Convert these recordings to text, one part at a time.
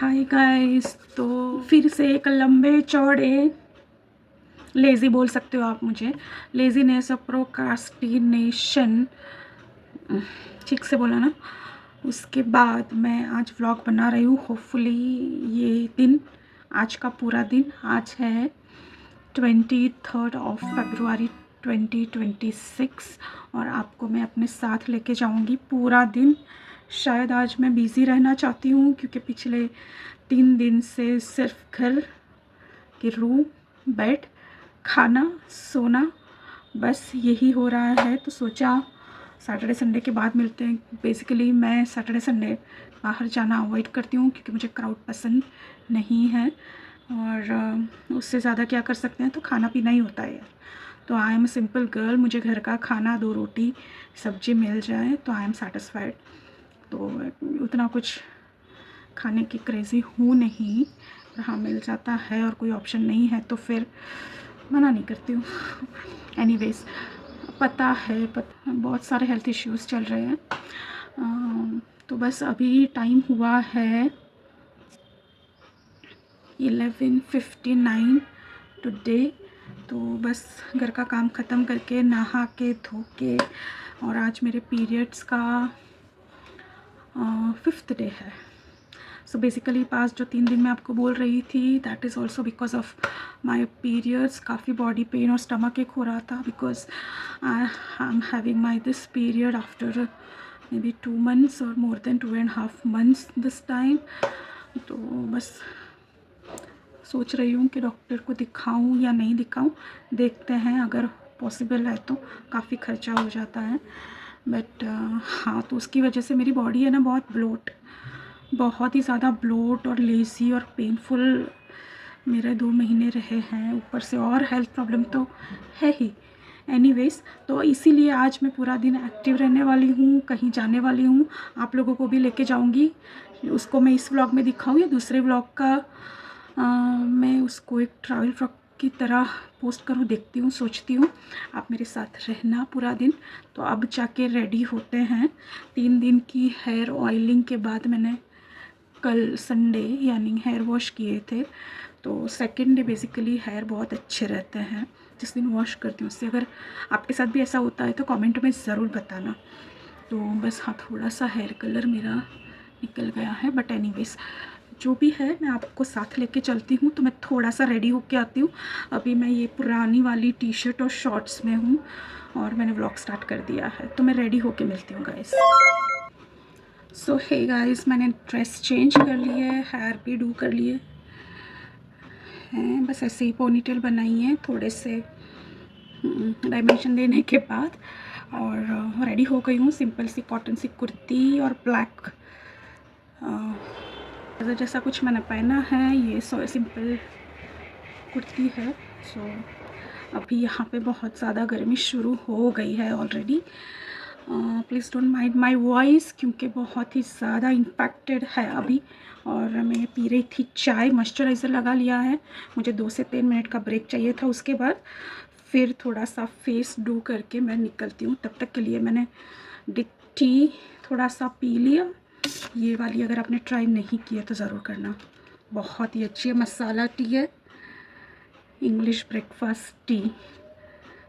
Hi guys, तो फिर से एक लंबे चौड़े लेज़ी बोल सकते हो आप मुझे, लेज़ीनेस और प्रोक्रास्टिनेशन, ठीक से बोला ना। उसके बाद मैं आज व्लॉग बना रही हूँ। होपफुली ये दिन, आज का पूरा दिन, आज है 23 फरवरी 2026 और आपको मैं अपने साथ लेके जाऊंगी पूरा दिन। शायद आज मैं बिज़ी रहना चाहती हूँ क्योंकि पिछले 3 दिन से सिर्फ घर के रूम, बेड, खाना, सोना, बस यही हो रहा है। तो सोचा सैटरडे संडे के बाद मिलते हैं। बेसिकली मैं सैटरडे संडे बाहर जाना अवॉइड करती हूँ क्योंकि मुझे क्राउड पसंद नहीं है और उससे ज़्यादा क्या कर सकते हैं, तो खाना पीना ही होता है यार। तो आई एम सिंपल गर्ल, मुझे घर का खाना, 2 रोटी सब्जी मिल जाए तो आई एम सेटिस्फाइड। तो उतना कुछ खाने की क्रेज़ी हूँ नहीं, पर हाँ मिल जाता है और कोई ऑप्शन नहीं है तो फिर मना नहीं करती हूँ। एनीवेज़, पता है बहुत सारे हेल्थ इश्यूज़ चल रहे हैं। तो बस अभी टाइम हुआ है 11:59 टुडे। तो बस घर का काम ख़त्म करके नहा के धो के, और आज मेरे पीरियड्स का 5th डे है। सो बेसिकली पास जो 3 दिन मैं आपको बोल रही थी, that is also because of my periods. काफ़ी बॉडी पेन और स्टमक एक हो रहा था because I am having my this period after may be 2 months और more than 2.5 months this time. तो बस सोच रही हूँ कि डॉक्टर को दिखाऊं या नहीं दिखाऊं, देखते हैं। अगर पॉसिबल है तो काफ़ी खर्चा हो जाता है, बट हाँ, तो उसकी वजह से मेरी बॉडी है ना बहुत ही ज़्यादा ब्लोट और लेज़ी और पेनफुल मेरे 2 महीने रहे हैं। ऊपर से और हेल्थ प्रॉब्लम तो है ही। एनीवेज़, तो इसीलिए आज मैं पूरा दिन एक्टिव रहने वाली हूँ, कहीं जाने वाली हूँ, आप लोगों को भी लेके जाऊँगी। उसको मैं इस व्लॉग में दिखाऊँ या दूसरे व्लॉग का मैं उसको एक ट्रैवल व्लॉग की तरह पोस्ट करूँ, देखती हूँ, सोचती हूँ। आप मेरे साथ रहना पूरा दिन। तो अब जाके रेडी होते हैं। 3 दिन की हेयर ऑयलिंग के बाद मैंने कल संडे यानी हेयर वॉश किए थे। तो सेकंड डे बेसिकली हेयर बहुत अच्छे रहते हैं जिस दिन वॉश करती हूँ उससे। अगर आपके साथ भी ऐसा होता है तो कमेंट में ज़रूर बताना। तो बस हाँ, थोड़ा सा हेयर कलर मेरा निकल गया है, बट एनीवेज़ जो भी है मैं आपको साथ लेके चलती हूँ। तो मैं थोड़ा सा रेडी होके आती हूँ। अभी मैं ये पुरानी वाली टी शर्ट और शॉर्ट्स में हूँ और मैंने व्लॉग स्टार्ट कर दिया है, तो मैं रेडी होके मिलती हूँ गाइस। सो हे गाइस, मैंने ड्रेस चेंज कर ली है, हेयर भी डू कर लिए हैं, बस ऐसे ही पोनीटेल बनाई है थोड़े से डायमेंशन देने के बाद, और रेडी हो गई हूँ। सिंपल सी कॉटन सी कुर्ती और ब्लैक जैसा कुछ मैंने पहना है, ये सिंपल कुर्ती है। सो अभी यहाँ पे बहुत ज़्यादा गर्मी शुरू हो गई है already. Please don't mind my voice क्योंकि बहुत ही ज़्यादा इन्फेक्टेड है अभी। और मैं पी रही थी चाय, मॉइस्चराइज़र लगा लिया है। मुझे 2 से 3 मिनट का ब्रेक चाहिए था, उसके बाद फिर थोड़ा सा फेस डू करके मैं निकलती हूँ। तब तक के लिए मैंने टी थोड़ा सा पी लिया। ये वाली अगर आपने ट्राई नहीं किया तो ज़रूर करना, बहुत ही अच्छी है। मसाला टी है, English breakfast T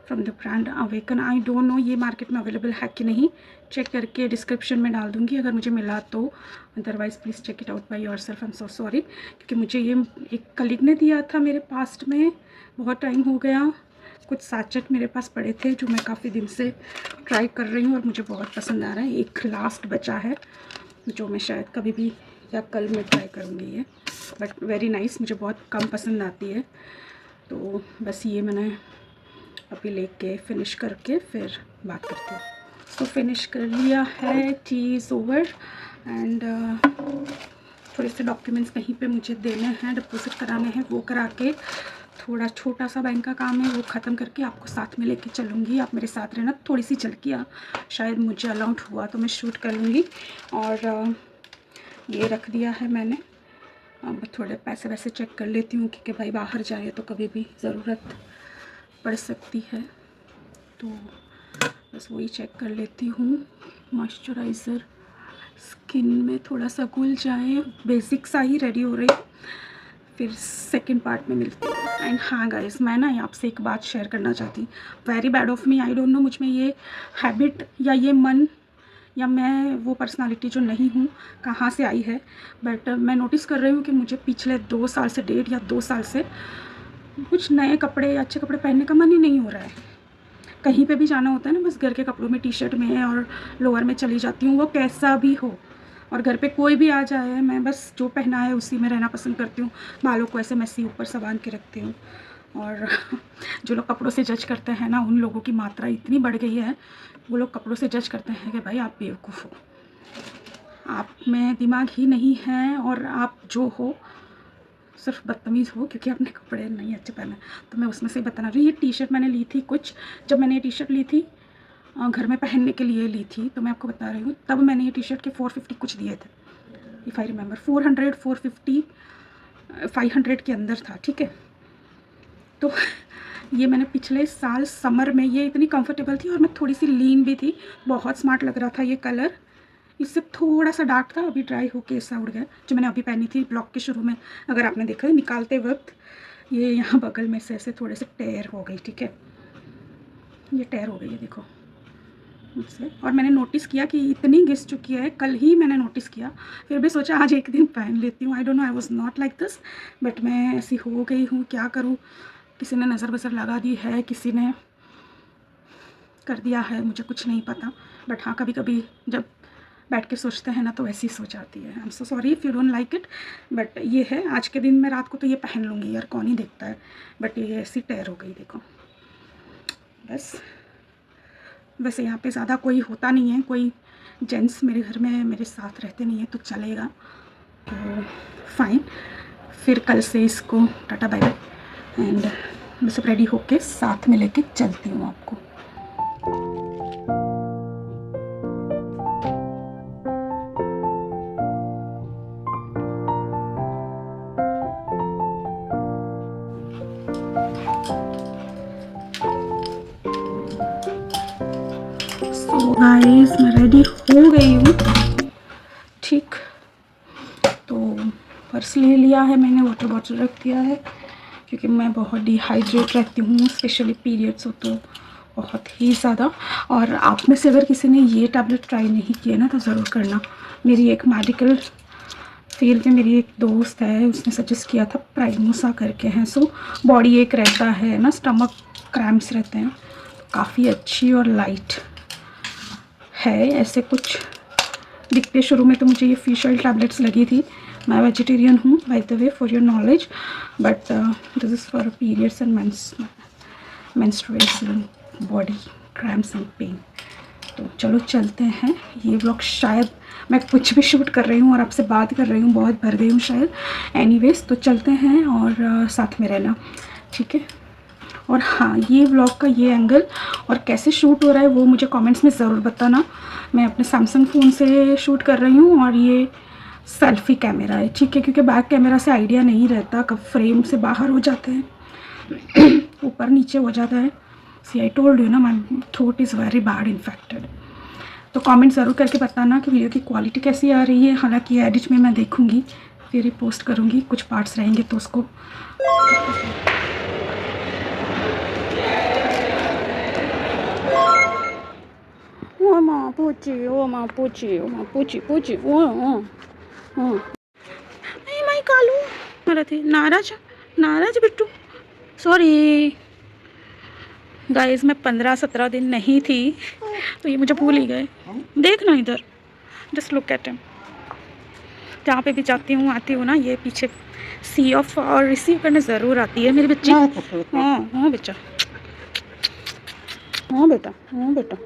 from the brand awaken. I don't know ये मार्केट में अवेलेबल है कि नहीं, चेक करके डिस्क्रिप्शन में डाल दूँगी अगर मुझे मिला तो। Otherwise please check it out by yourself. I am so sorry, क्योंकि मुझे ये एक कलीग ने दिया था मेरे पास्ट में, बहुत टाइम हो गया। कुछ सैचेट मेरे पास पड़े थे जो मैं काफ़ी दिन से ट्राई कर रही हूँ और मुझे बहुत पसंद आ रहा है। एक लास्ट बचा है जो मैं शायद कभी भी या कल मैं ट्राई करूँगी ये, बट वेरी नाइस, मुझे बहुत कम पसंद आती है। तो बस ये मैंने अभी लेके फिनिश करके फिर बात करती हूँ। तो फिनिश कर लिया है, टी इज़ ओवर एंड थोड़े से डॉक्यूमेंट्स कहीं पे मुझे देने हैं, डिपॉजिट कराने हैं, वो करा के थोड़ा छोटा सा बैंक का काम है वो ख़त्म करके आपको साथ में लेके चलूँगी। आप मेरे साथ रहना। थोड़ी सी झलकियाँ शायद मुझे अलाउड हुआ तो मैं शूट कर लूँगी। और ये रख दिया है मैंने। अब थोड़े पैसे वैसे चेक कर लेती हूँ क्योंकि भाई बाहर जाए तो कभी भी ज़रूरत पड़ सकती है, तो बस वही चेक कर लेती हूँ। मॉइस्चराइज़र स्किन में थोड़ा सा घुल जाए, बेसिक सा ही रेडी हो रही, फिर सेकंड पार्ट में मिलती हूँ। एंड हाँ गाइस, मैं ना आपसे एक बात शेयर करना चाहती, very bad of me, I don't know मुझ में ये हैबिट या ये मन या मैं वो पर्सनालिटी जो नहीं हूँ कहाँ से आई है, बट मैं नोटिस कर रही हूँ कि मुझे पिछले 2 साल से, 1.5 या 2 साल से कुछ नए कपड़े, अच्छे कपड़े पहनने का मन ही नहीं हो रहा है। कहीं पे भी जाना होता है ना, बस घर के कपड़ों में, टी शर्ट में और लोअर में चली जाती हूँ, वो कैसा भी हो। और घर पे कोई भी आ जाए, मैं बस जो पहना है उसी में रहना पसंद करती हूँ। बालों को ऐसे मैसी ऊपर संभाल के रखती हूँ। और जो लोग कपड़ों से जज करते हैं ना, उन लोगों की मात्रा इतनी बढ़ गई है, वो लोग कपड़ों से जज करते हैं कि भाई आप बेवकूफ़ हो, आप में दिमाग ही नहीं है, और आप जो हो सिर्फ बदतमीज़ हो क्योंकि आपने कपड़े नहीं अच्छे पहने। तो मैं उसमें से बताना रही, ये टी शर्ट मैंने ली थी कुछ, जब मैंने ये टी शर्ट ली थी घर में पहनने के लिए ली थी, तो मैं आपको बता रही हूँ, तब मैंने ये टी शर्ट के 450 कुछ दिए थे, इफ़ आई रिमेंबर, 400, 450, 500 के अंदर था, ठीक है। तो ये मैंने पिछले साल समर में, ये इतनी कंफर्टेबल थी और मैं थोड़ी सी लीन भी थी, बहुत स्मार्ट लग रहा था ये कलर। इससे थोड़ा सा डार्क था, अभी ड्राई होके ऐसा उड़ गया। जो मैंने अभी पहनी थी ब्लॉग के शुरू में, अगर आपने देखा है निकालते वक्त, ये यहाँ बगल में से ऐसे थोड़े से टेयर हो गई, ठीक है, ये टेयर हो गई है देखो मुझसे। और मैंने नोटिस किया कि इतनी घिस चुकी है, कल ही मैंने नोटिस किया, फिर भी सोचा आज एक दिन पहन लेती हूँ। I don't know, I was not like this, but मैं ऐसी हो गई हूँ, क्या करूँ। किसी ने नज़र बसर लगा दी है, किसी ने कर दिया है, मुझे कुछ नहीं पता। बट हाँ, कभी कभी जब बैठ के सोचते हैं ना तो ऐसी सोच आती है। आई am so sorry if you don't like it, but ये है, आज के दिन मैं रात को तो ये पहन लूँगी यार, कौन ही देखता है। बट ये ऐसी टेयर हो गई देखो, बस। वैसे यहाँ पे ज़्यादा कोई होता नहीं है, कोई जेंट्स मेरे घर में मेरे साथ रहते नहीं है, तो चलेगा, तो फाइन। फिर कल से इसको टाटा बाय बाय, एंड मैं सब रेडी होके साथ में लेके चलती हूँ आपको। सो गाइस, मैं रेडी हो गई हूँ, ठीक। तो पर्स ले लिया है मैंने, वाटर बॉटल रख दिया है, क्योंकि मैं बहुत डिहाइड्रेट रहती हूँ, स्पेशली पीरियड्स हो तो बहुत ही ज़्यादा। और आप में से अगर किसी ने ये टैबलेट ट्राई नहीं किया ना, तो ज़रूर करना। मेरी एक मेडिकल फील्ड में मेरी एक दोस्त है, उसने सजेस्ट किया था, प्राइमोसा करके हैं। सो बॉडी एक रहता है ना, स्टमक क्रैम्प्स रहते हैं, काफ़ी अच्छी और लाइट है। ऐसे कुछ दिखते शुरू में तो मुझे ये फिश ऑयल टैबलेट्स लगी थी। मैं वेजिटेरियन हूँ by the way, for your knowledge, but this is for periods and menstruation, body cramps and pain. तो चलो चलते हैं। ये व्लॉग शायद मैं कुछ भी शूट कर रही हूँ और आपसे बात कर रही हूँ, बहुत भर गई हूँ शायद। एनीवेज, तो चलते हैं और साथ में रहना, ठीक है। और हाँ, ये व्लॉग का ये एंगल और कैसे शूट हो रहा है वो मुझे कमेंट्स में ज़रूर बताना। मैं अपने सैमसंग फ़ोन से शूट कर रही हूँ और ये सेल्फ़ी कैमरा है, ठीक है, क्योंकि बैक कैमरा से आइडिया नहीं रहता, कब फ्रेम से बाहर हो जाते हैं, ऊपर नीचे हो जाता है। सी आई टोल्ड यू ना, my throat is very bad infected. तो कमेंट ज़रूर करके बताना कि वीडियो की क्वालिटी कैसी आ रही है। हालांकि एडिट में मैं देखूँगी, फिर ही पोस्ट करूँगी, कुछ पार्ट्स रहेंगे तो उसको ओ माँ पूछी, ओ माँ पूछी, ओ माँ पूछी पूछी, ओ माई कालू मारा थे, नाराज नाराज बिट्टू, सॉरी गाइस। मैं 15-17 दिन नहीं थी, तो ये मुझे भूल ही गए। देखना इधर, जस्ट लुक एट हिम। जहाँ पे भी जाती हूँ, आती हूँ ना, ये पीछे सी ऑफ और रिसीव करने ज़रूर आती है मेरी बच्ची। हाँ हाँ बच्चा, हाँ बेटा, हाँ बेटा,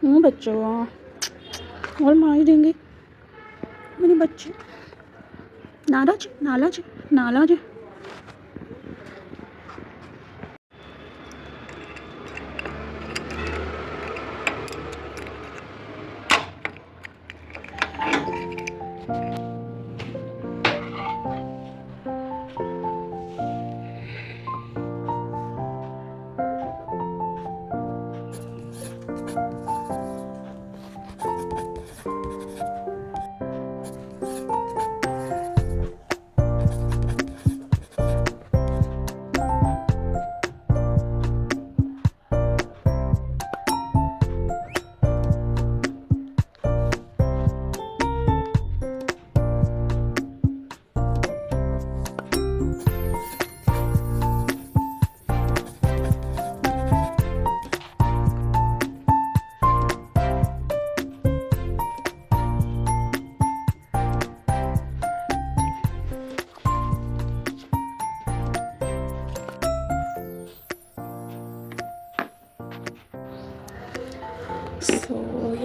हाँ बच्चों, और मार देंगे मेरी बच्ची। नाराज नाराज नाराज।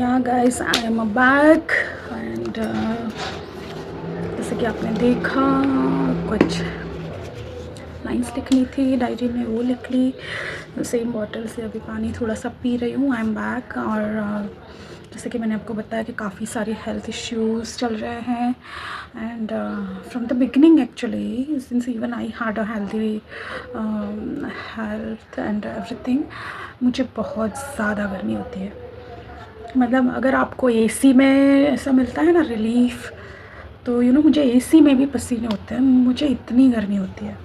या guys, I am back and जैसे कि आपने देखा, कुछ लाइंस लिखनी थी डायरी में, वो लिख ली। सेम बॉटल से अभी पानी थोड़ा सा पी रही हूँ। I am back. और जैसे कि मैंने आपको बताया कि काफ़ी सारे हेल्थ इश्यूज़ चल रहे हैं and from the beginning actually, since even I had a healthy health and everything, मुझे बहुत ज़्यादा गर्मी होती है। मतलब अगर आपको एसी में ऐसा मिलता है ना रिलीफ, तो मुझे एसी में भी पसीने होते हैं, मुझे इतनी गर्मी होती है।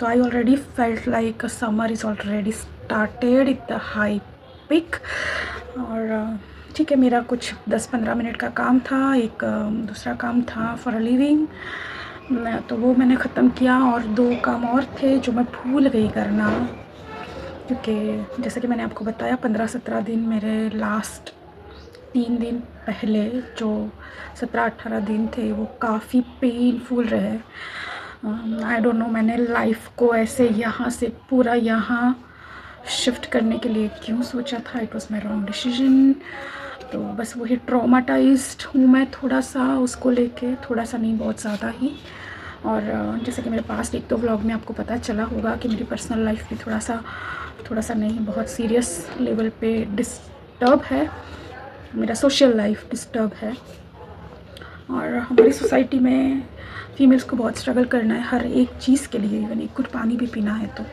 तो I already felt like summer is already started it the high peak. और ठीक है, मेरा कुछ 10-15 मिनट का काम था, एक दूसरा काम था फॉर अ लिविंग, तो वो मैंने ख़त्म किया। और 2 काम और थे जो मैं भूल गई करना, क्योंकि जैसे कि मैंने आपको बताया 15-17 दिन मेरे लास्ट 3 दिन पहले जो 17-18 दिन थे वो काफ़ी पेनफुल रहे। आई डोंट नो, मैंने लाइफ को ऐसे यहाँ से पूरा यहाँ शिफ्ट करने के लिए क्यों सोचा था। It was my wrong decision. तो बस वही ट्रॉमाटाइज्ड हूँ मैं थोड़ा सा उसको लेके, थोड़ा सा नहीं, बहुत ज़्यादा ही। और जैसे कि मेरे पास 1-2 व्लॉग में आपको पता चला होगा कि मेरी पर्सनल लाइफ भी थोड़ा सा नहीं, बहुत सीरियस लेवल पे डिस्टर्ब है। मेरा सोशल लाइफ डिस्टर्ब है। और हमारी सोसाइटी में फीमेल्स को बहुत स्ट्रगल करना है हर एक चीज़ के लिए, इवन एक घुट पानी भी पीना है तो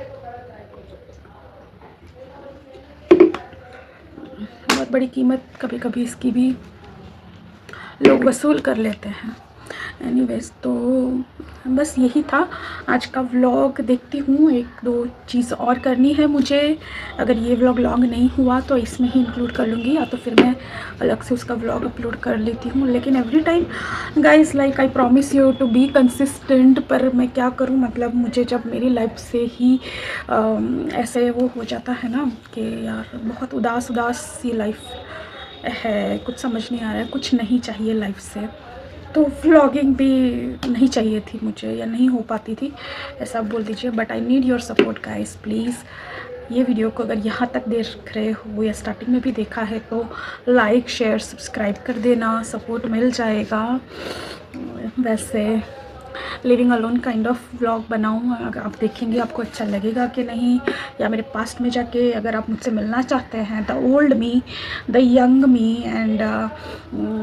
बहुत बड़ी कीमत कभी कभी इसकी भी लोग वसूल कर लेते हैं। एनीवेज, तो बस यही था आज का व्लॉग। देखती हूँ 1-2 चीज़ और करनी है मुझे। अगर ये व्लॉग लॉन्ग नहीं हुआ तो इसमें ही इंक्लूड कर लूँगी, या तो फिर मैं अलग से उसका व्लॉग अपलोड कर लेती हूँ। लेकिन every time guys, like I promise you to be consistent, पर मैं क्या करूँ, मतलब मुझे जब मेरी लाइफ से ही ऐसे वो हो जाता है ना कि यार बहुत उदास सी लाइफ है, कुछ समझ नहीं आ रहा है, कुछ नहीं चाहिए लाइफ से, तो व्लॉगिंग भी नहीं चाहिए थी मुझे, या नहीं हो पाती थी, ऐसा बोल दीजिए। But I need your support guys, please. ये वीडियो को अगर यहाँ तक देख रहे हो या स्टार्टिंग में भी देखा है तो लाइक, शेयर, सब्सक्राइब कर देना, सपोर्ट मिल जाएगा। वैसे living alone kind of vlog बनाऊँ, अगर आप देखेंगे आपको अच्छा लगेगा कि नहीं, या मेरे पास्ट में जाके अगर आप मुझसे मिलना चाहते हैं, the old me, the young me, and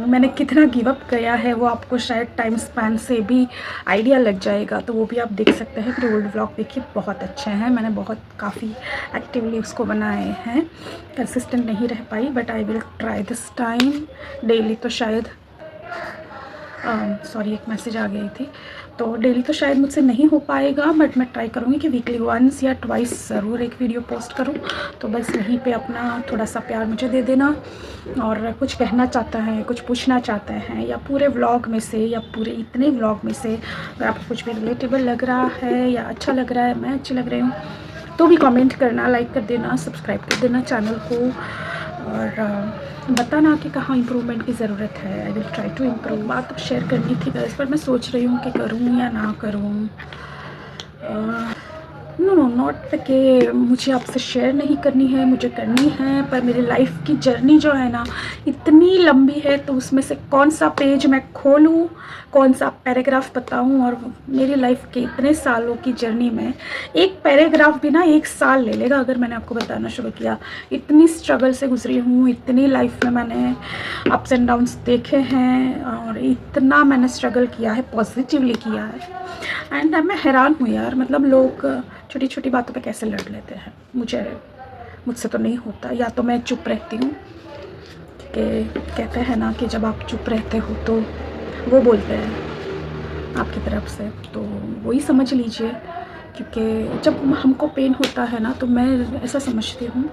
मैंने कितना गिव अप किया है वो आपको शायद टाइम स्पैन से भी आइडिया लग जाएगा, तो वो भी आप देख सकते हैं। फिर ओल्ड व्लॉग देखिए, बहुत अच्छे हैं, मैंने बहुत काफ़ी एक्टिवली उसको बनाए हैं। कंसिस्टेंट नहीं रह पाई, but I will try this time. Daily तो शायद सॉरी, एक मैसेज आ गई थी, तो डेली तो शायद मुझसे नहीं हो पाएगा, बट मैं ट्राई करूँगी कि वीकली 1 या 2 ज़रूर एक वीडियो पोस्ट करूँ। तो बस यहीं पे अपना थोड़ा सा प्यार मुझे दे देना, और कुछ कहना चाहता है, कुछ पूछना चाहते हैं, या पूरे व्लॉग में से, या पूरे इतने व्लॉग में से अगर आपको कुछ भी रिलेटेबल लग रहा है या अच्छा लग रहा है, मैं अच्छी लग रही हूँ, तो भी कमेंट करना, लाइक कर देना, सब्सक्राइब कर देना चैनल को, और बताना कि कहाँ इम्प्रूवमेंट की ज़रूरत है। I will try to improve. बात अब शेयर करनी थी गाइस, पर मैं सोच रही हूँ कि करूँ या ना करूँ। नो नॉट कि मुझे आपसे शेयर नहीं करनी है, मुझे करनी है, पर मेरी लाइफ की जर्नी जो है ना इतनी लंबी है, तो उसमें से कौन सा पेज मैं खोलूँ, कौन सा पैराग्राफ बताऊँ। और मेरी लाइफ के इतने सालों की जर्नी में एक पैराग्राफ भी ना 1 साल ले लेगा अगर मैंने आपको बताना शुरू किया। इतनी स्ट्रगल से गुजरी हूँ, इतनी लाइफ में मैंने अप्स एंड डाउन्स देखे हैं, और इतना मैंने स्ट्रगल किया है, पॉजिटिवली किया है। एंड मैं हैरान हूँ यार, मतलब लोग छोटी छोटी बातों पे कैसे लड़ लेते हैं। मुझसे तो नहीं होता, या तो मैं चुप रहती हूँ, कि कहते हैं ना कि जब आप चुप रहते हो तो वो बोलते हैं आपकी तरफ से, तो वही समझ लीजिए। क्योंकि जब हमको पेन होता है ना, तो मैं ऐसा समझती हूँ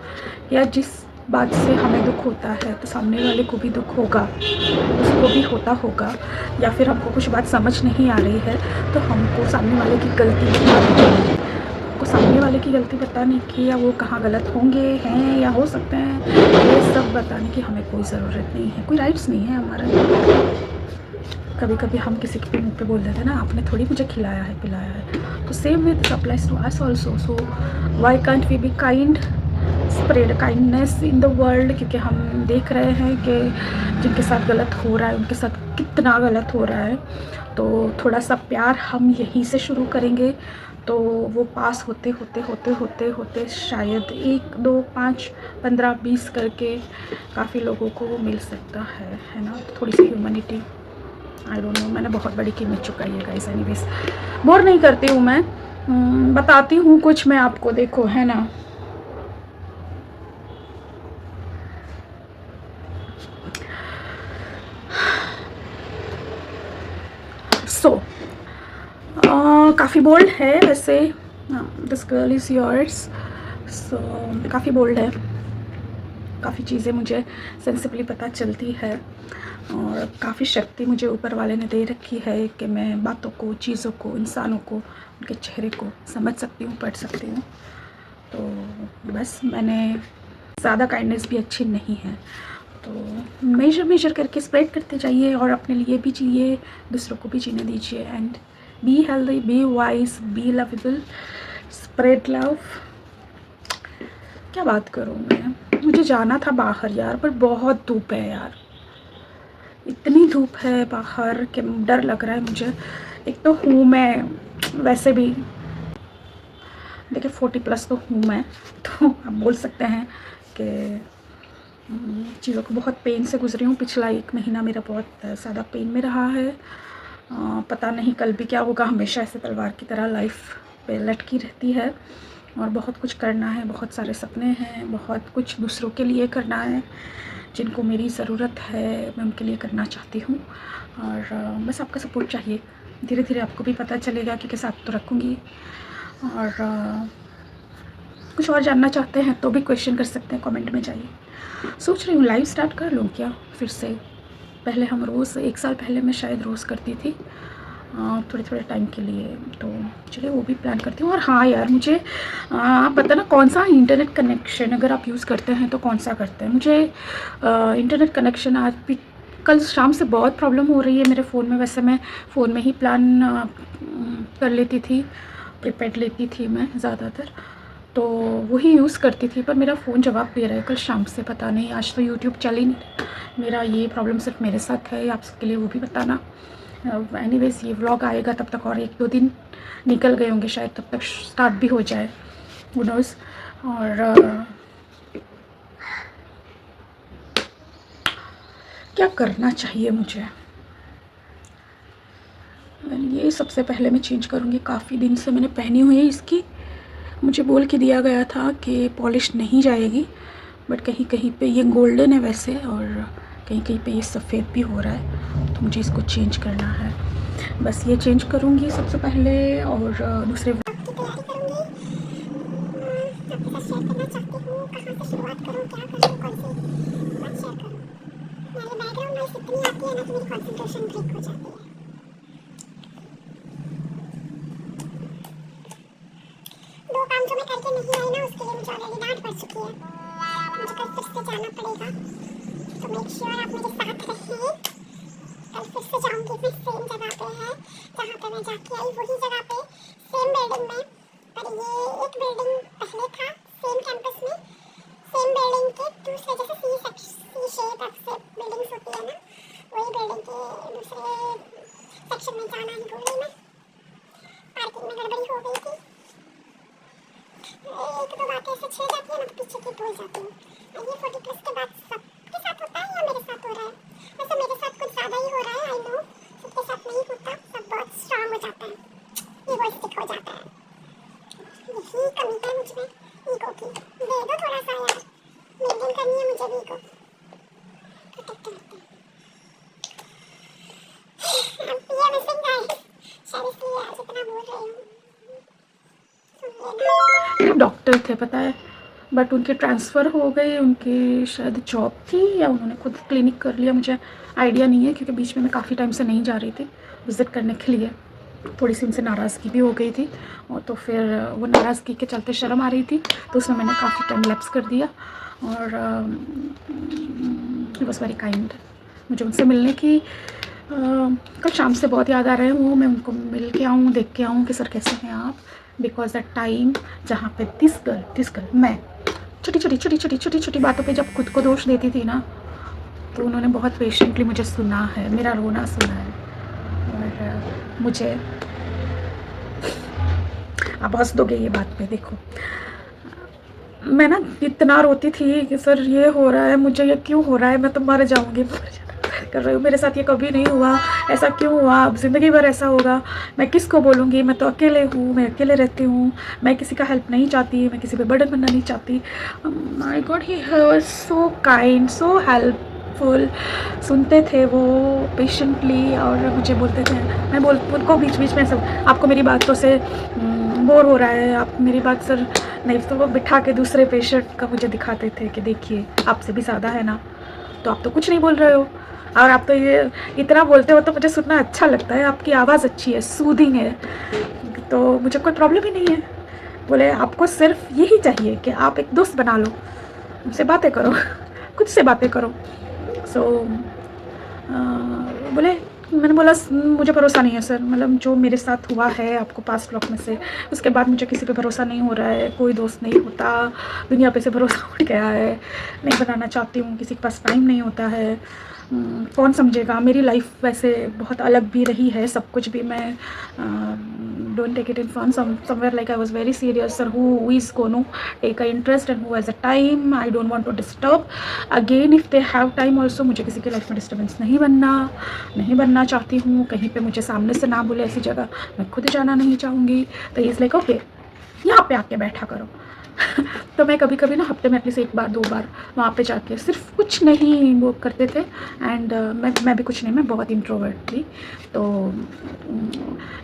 या जिस बात से हमें दुख होता है तो सामने वाले को भी दुख होगा, उसको भी होता होगा। या फिर हमको कुछ बात समझ नहीं आ रही है तो हमको सामने वाले की गलती बतानी चाहिए, हमको सामने वाले की गलती बताने की, या वो कहाँ गलत होंगे, हैं या हो सकते हैं, ये सब बताने की हमें कोई ज़रूरत नहीं है, कोई राइट्स नहीं है हमारा। कभी कभी हम किसी के मुँह पे बोल देते हैं ना, आपने थोड़ी मुझे खिलाया है पिलाया है, तो same way this applies to us also. So why can't we be kind, spread kindness in the world, क्योंकि हम देख रहे हैं कि जिनके साथ गलत हो रहा है उनके साथ कितना गलत हो रहा है। तो थोड़ा सा प्यार हम यहीं से शुरू करेंगे तो वो पास होते होते होते होते होते शायद 1 2 5 15 20 करके काफ़ी लोगों को वो मिल सकता है ना। तो थोड़ी सी ह्यूमैनिटी, आई डोंट नो, मैंने बहुत बड़ी कीमत चुकाई है गाइस। एनीवेज बोर नहीं करती हूँ मैं, बताती हूँ कुछ मैं आपको, देखो है ना। सो काफ़ी बोल्ड है वैसे, दिस गर्ल इज़ योर्स। सो काफ़ी बोल्ड है, काफ़ी चीज़ें मुझे सेंसिबली पता चलती है और काफ़ी शक्ति मुझे ऊपर वाले ने दे रखी है कि मैं बातों को, चीज़ों को, इंसानों को, उनके चेहरे को समझ सकती हूँ, पढ़ सकती हूँ। तो बस मैंने, ज़्यादा काइंडनेस भी अच्छी नहीं है, तो मेजर करके स्प्रेड करते जाइए और अपने लिए भी जिए, दूसरों को भी जीने दीजिए। And be healthy, be wise, be lovable, spread love. क्या बात करूँ मैं, मुझे जाना था बाहर यार, पर बहुत धूप है यार, इतनी धूप है बाहर कि डर लग रहा है मुझे। एक तो हूँ मैं वैसे भी, देखिए 40+ तो हूँ मैं, तो आप बोल सकते हैं कि चीज़ों को बहुत पेन से गुजरी हूँ। पिछला 1 महीना मेरा बहुत ज़्यादा पेन में रहा है। पता नहीं कल भी क्या होगा, हमेशा ऐसे तलवार की तरह लाइफ पे लटकी रहती है और बहुत कुछ करना है, बहुत सारे सपने हैं, बहुत कुछ दूसरों के लिए करना है, जिनको मेरी ज़रूरत है मैं उनके लिए करना चाहती हूँ। और बस आपका सपोर्ट चाहिए, धीरे धीरे आपको भी पता चलेगा, क्योंकि साथ तो रखूँगी। और कुछ और जानना चाहते हैं तो भी क्वेश्चन कर सकते हैं, कमेंट में जाइए। सोच रही हूँ लाइव स्टार्ट कर लूँ क्या फिर से। पहले हम रोज़, 1 साल पहले मैं शायद रोज़ करती थी थोड़े थोड़े टाइम के लिए, तो चलिए वो भी प्लान करती हूँ। और हाँ यार, मुझे आप बताना कौन सा इंटरनेट कनेक्शन अगर आप यूज़ करते हैं तो कौन सा करते हैं। मुझे इंटरनेट कनेक्शन आज भी, कल शाम से बहुत प्रॉब्लम हो रही है मेरे फ़ोन में। वैसे मैं फ़ोन में ही प्लान कर लेती थी, प्रीपेड लेती थी मैं ज़्यादातर, तो वही यूज़ करती थी, पर मेरा फ़ोन जवाब दे रहा है कल शाम से, पता नहीं। आज तो यूट्यूब चल ही नहीं, मेरा ये प्रॉब्लम सिर्फ मेरे साथ है, आप सबके लिए वो भी बताना। एनीवेज ये व्लॉग आएगा तब तक और 1-2 दिन निकल गए होंगे शायद, तब तक स्टार्ट भी हो जाए, हू नोज़। और क्या करना चाहिए मुझे, ये सबसे पहले मैं चेंज करूँगी। काफ़ी दिन से मैंने पहनी हुई है इसकी, मुझे बोल के दिया गया था कि पॉलिश नहीं जाएगी, बट कहीं कहीं पे ये गोल्डन है वैसे, और कहीं कहीं पे ये सफ़ेद भी हो रहा है, तो मुझे इसको चेंज करना है। बस ये चेंज करूँगी सबसे पहले, और दूसरे दो काम जो मैं करके नहीं आई ना, उसके लिए मुझे ऑलरेडी डांट पड़ चुकी है। मुझे कल फिर से जाना पड़ेगा, तो मेक श्योर आप मेरे साथ रहिए। कल फिर से जाऊंगी मैं, सेम जगह पे है जहाँ पे मैं जाके आई, वही जगह पे, सेम बिल्डिंग में। पर ये एक बिल्डिंग पहले था सेम कैंपस में, सेम बिल्डिंग के दूसरे, जैसे सी शेप से बिल्डिंग्स होती है ना, वही बिल्डिंग के दूसरे सेक्शन में जाना ही भूल गई मैं। पार्किंग में गड़बड़ी हो गई थी, एक दो बातें ऐसे छह जाती है ना, तो पीछे की भूल जाती हूँ। ये 40+ के बाद सबके साथ होता है या मेरे साथ हो रहा है? वैसे मेरे साथ कुछ ज़्यादा ही हो रहा है, आई नो। सबके साथ नहीं होता, सब बहुत स्ट्रांग हो जाता है, इगोइस्टिक हो जाता है। यही कमी है मुझ में, ईगो की। दे दो थोड़ा सा यार, मेंटेन करनी है मुझे भी ईगो, प्रोटेक्ट करते हैं। ये मिसिंग गाइस, शायद इसलिए आज इतना बोल रही हूँ। डॉक्टर थे पता है, बट उनके ट्रांसफ़र हो गए, उनकी शायद जॉब थी या उन्होंने खुद क्लिनिक कर लिया, मुझे आइडिया नहीं है, क्योंकि बीच में मैं काफ़ी टाइम से नहीं जा रही थी विज़िट करने के लिए। थोड़ी सी उनसे नाराज़गी भी हो गई थी, और तो फिर वो नाराज़गी के चलते शर्म आ रही थी, तो उसमें मैंने काफ़ी टाइम लैप्स कर दिया। और ही वॉज़ वेरी काइंड। मुझे उनसे मिलने की कल शाम से बहुत याद आ रहे हैं वो, मैं उनको मिल के आऊँ, देख के आऊँ कि सर कैसे हैं आप, बिकॉज दैट टाइम जहाँ पे दिस गर्ल मैं छोटी छोटी बातों पे जब खुद को दोष देती थी ना, तो उन्होंने बहुत पेशेंटली मुझे सुना है, मेरा रोना सुना है। और मुझे, आप हंस दोगे ये बात पे, देखो मैं ना इतना रोती थी कि सर ये हो रहा है मुझे, ये क्यों हो रहा है, मैं तो मर जाऊँगी, कर रही हूँ, मेरे साथ ये कभी नहीं हुआ, ऐसा क्यों हुआ, अब ज़िंदगी भर ऐसा होगा, मैं किसको बोलूँगी, मैं तो अकेले हूँ, मैं अकेले रहती हूँ, मैं किसी का हेल्प नहीं चाहती, मैं किसी पे बर्डन बनना नहीं चाहती। My God, he was so kind, so helpful. सुनते थे वो पेशेंटली और मुझे बोलते थे, मैं उनको बीच बीच में सब, आपको मेरी बातों से बोर हो रहा है, आप मेरी बात सर नहीं, तो वो बिठा के दूसरे पेशेंट का मुझे दिखाते थे कि देखिए आपसे भी ज़्यादा है ना, तो आप तो कुछ नहीं बोल रहे हो, और आप तो ये इतना बोलते हो तो मुझे सुनना अच्छा लगता है, आपकी आवाज़ अच्छी है, सूदिंग है, तो मुझे कोई प्रॉब्लम ही नहीं है। बोले आपको सिर्फ यही चाहिए कि आप एक दोस्त बना लो, उनसे बातें करो, खुद से बातें करो। सो बोले, मैंने बोला मुझे भरोसा नहीं है सर, मतलब जो मेरे साथ हुआ है आपको पास्ट ब्लॉक में से, उसके बाद मुझे किसी पे भरोसा नहीं हो रहा है, कोई दोस्त नहीं होता, दुनिया पे से भरोसा उठ गया है, नहीं बनाना चाहती हूँ, किसी के पास टाइम नहीं होता है, कौन समझेगा, मेरी लाइफ वैसे बहुत अलग भी रही है, सब कुछ भी, मैं don't take it in fun, somewhere like I was very serious sir, who is gonna take a interest and who has a time, I don't want to disturb again if they have time also, मुझे किसी की life में disturbance नहीं बनना चाहती हूँ, कहीं पे मुझे सामने से ना बोले ऐसी जगह मैं खुद जाना नहीं चाहूँगी। तो इज़ लाइक ओके, यहाँ पे आके बैठा करो। तो मैं कभी कभी ना हफ्ते में एटलीस्ट 1 बार 2 बार वहाँ पे जाके सिर्फ कुछ नहीं वो करते थे, एंड मैं भी कुछ नहीं, मैं बहुत इंट्रोवर्ट थी। तो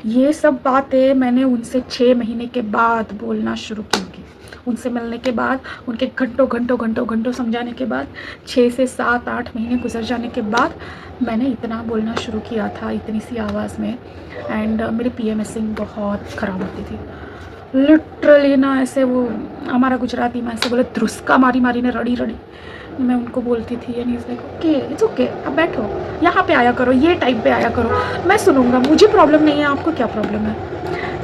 ये सब बातें मैंने उनसे 6 महीने के बाद बोलना शुरू की, उनसे मिलने के बाद, उनके घंटों समझाने के बाद, 6 से 7-8 महीने गुजर जाने के बाद मैंने इतना बोलना शुरू किया था, इतनी सी आवाज़ में। एंड मेरी पीएमएसिंग बहुत ख़राब होती थी, लिटरली ना, ऐसे वो हमारा गुजराती में ऐसे बोले, ध्रुस्का मारी ने रड़ी मैं उनको बोलती थी, and is like okay it's okay, अब बैठो, यहाँ पे आया करो, ये टाइम पे आया करो, मैं सुनूंगा, मुझे प्रॉब्लम नहीं है, आपको क्या प्रॉब्लम है।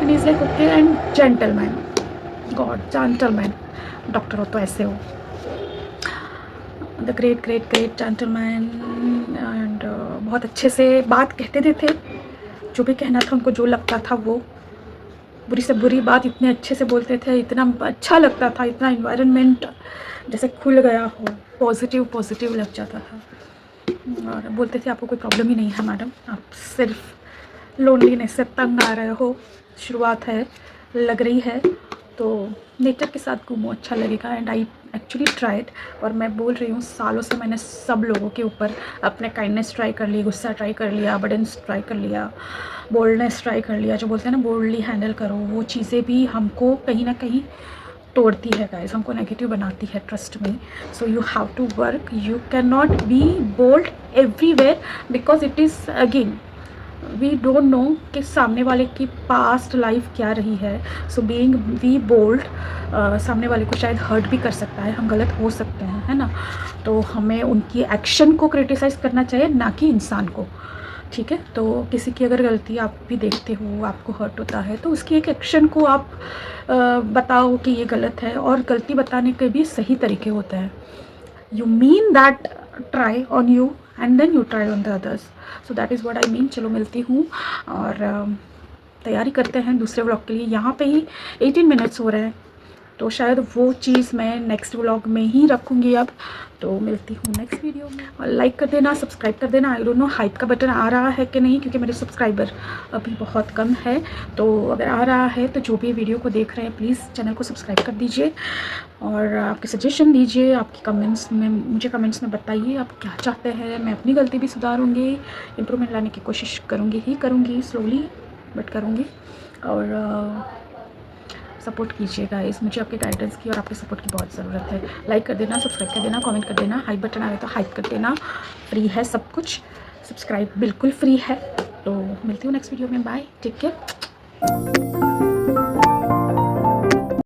And is like okay, and gentleman, God gentleman, doctor हो तो ऐसे हो, द ग्रेट जेंटलमैन, एंड बहुत अच्छे से बात कहते थे, जो भी कहना था उनको, जो लगता था वो, बुरी से बुरी बात इतने अच्छे से बोलते थे, इतना अच्छा लगता था, इतना इन्वायरमेंट जैसे खुल गया हो, पॉजिटिव लग जाता था। और बोलते थे आपको कोई प्रॉब्लम ही नहीं है मैडम, आप सिर्फ लोनलीनेस से तंग आ रहे हो, शुरुआत है, लग रही है, तो नेचर के साथ घूमो, अच्छा लगेगा। एंड आई एक्चुअली ट्राइड, और मैं बोल रही हूँ सालों से मैंने सब लोगों के ऊपर अपने काइंडनेस ट्राई कर ली, गुस्सा ट्राई कर लिया, अबंडेंस ट्राई कर लिया, बोल्डनेस ट्राई कर लिया, जो बोलते हैं ना बोल्डली हैंडल करो, वो चीज़ें भी हमको कहीं ना कहीं तोड़ती है गाइस, हमको नेगेटिव बनाती है, ट्रस्ट में। So you have to work, you can not be bold everywhere, because it is again we don't know कि सामने वाले की पास्ट लाइफ क्या रही है। सो बीइंग वी बोल्ड, सामने वाले को शायद हर्ट भी कर सकता है, हम गलत हो सकते हैं, है ना, तो हमें उनकी एक्शन को क्रिटिसाइज़ करना चाहिए, ना कि इंसान को, ठीक है। तो किसी की अगर गलती आप भी देखते हो, आपको हर्ट होता है, तो उसकी एक एक्शन को आप बताओ कि ये गलत है, और गलती बताने के भी सही तरीके होते हैं। You mean that try on you and then you try on the others, so that is what I mean. चलो मिलती हूँ, और तैयारी करते हैं दूसरे व्लॉग के लिए। यहाँ पे ही 18 मिनट्स हो रहे हैं, तो शायद वो चीज़ मैं नेक्स्ट व्लॉग में ही रखूँगी अब। तो मिलती हूँ नेक्स्ट वीडियो में, और लाइक कर देना, सब्सक्राइब कर देना। आई डोंट नो हाइप का बटन आ रहा है कि नहीं, क्योंकि मेरे सब्सक्राइबर अभी बहुत कम है, तो अगर आ रहा है तो जो भी वीडियो को देख रहे हैं प्लीज़ चैनल को सब्सक्राइब कर दीजिए, और आपके सजेशन दीजिए, आपकी कमेंट्स में मुझे कमेंट्स में बताइए आप क्या चाहते हैं। मैं अपनी गलती भी सुधारूँगी, इम्प्रूवमेंट लाने की कोशिश करूँगी, स्लोली बट करूँगी। और सपोर्ट कीजिएगा, इस मुझे आपके गाइडेंस की और आपके सपोर्ट की बहुत ज़रूरत है। लाइक कर देना, सब्सक्राइब कर देना, कमेंट कर देना, हाइप बटन आए तो हाइप कर देना, फ्री है सब कुछ, सब्सक्राइब बिल्कुल फ्री है। तो मिलती हूँ नेक्स्ट वीडियो में, बाय, टेक केयर।